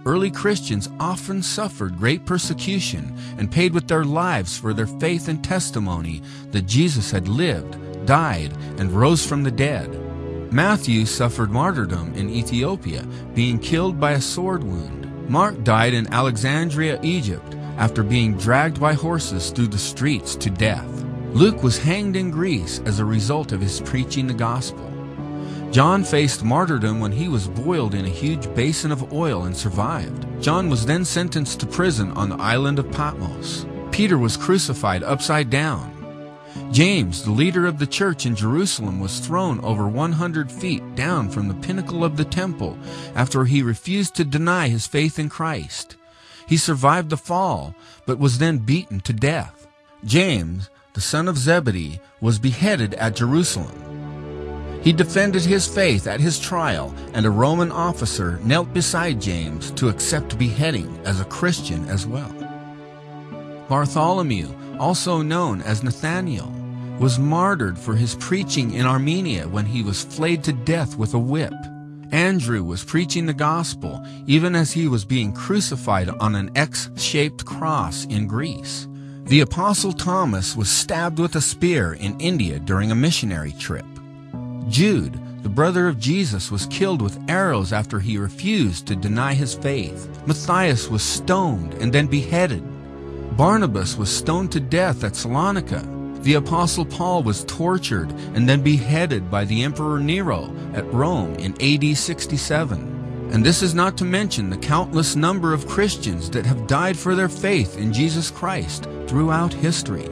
Early Christians often suffered great persecution and paid with their lives for their faith and testimony that Jesus had lived, died, and rose from the dead. Matthew suffered martyrdom in Ethiopia, being killed by a sword wound. Mark died in Alexandria, Egypt, after being dragged by horses through the streets to death. Luke was hanged in Greece as a result of his preaching the gospel. John faced martyrdom when he was boiled in a huge basin of oil and survived. John was then sentenced to prison on the island of Patmos. Peter was crucified upside down. James, the leader of the church in Jerusalem, was thrown over 100 feet down from the pinnacle of the temple after he refused to deny his faith in Christ. He survived the fall, but was then beaten to death. James, the son of Zebedee, was beheaded at Jerusalem. He defended his faith at his trial, and a Roman officer knelt beside James to accept beheading as a Christian as well. Bartholomew, also known as Nathanael, was martyred for his preaching in Armenia when he was flayed to death with a whip. Andrew was preaching the gospel even as he was being crucified on an X-shaped cross in Greece. The Apostle Thomas was stabbed with a spear in India during a missionary trip. Jude, the brother of Jesus, was killed with arrows after he refused to deny his faith. Matthias was stoned and then beheaded. Barnabas was stoned to death at Salonika. The Apostle Paul was tortured and then beheaded by the Emperor Nero at Rome in AD 67. And this is not to mention the countless number of Christians that have died for their faith in Jesus Christ throughout history.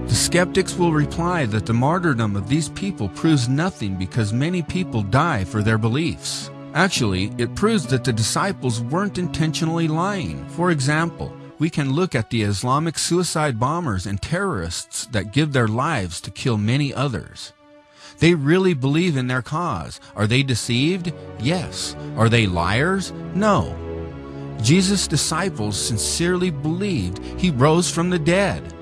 The skeptics will reply that the martyrdom of these people proves nothing because many people die for their beliefs. Actually, it proves that the disciples weren't intentionally lying. For example, we can look at the Islamic suicide bombers and terrorists that give their lives to kill many others. They really believe in their cause. Are they deceived? Yes. Are they liars? No. Jesus' disciples sincerely believed he rose from the dead.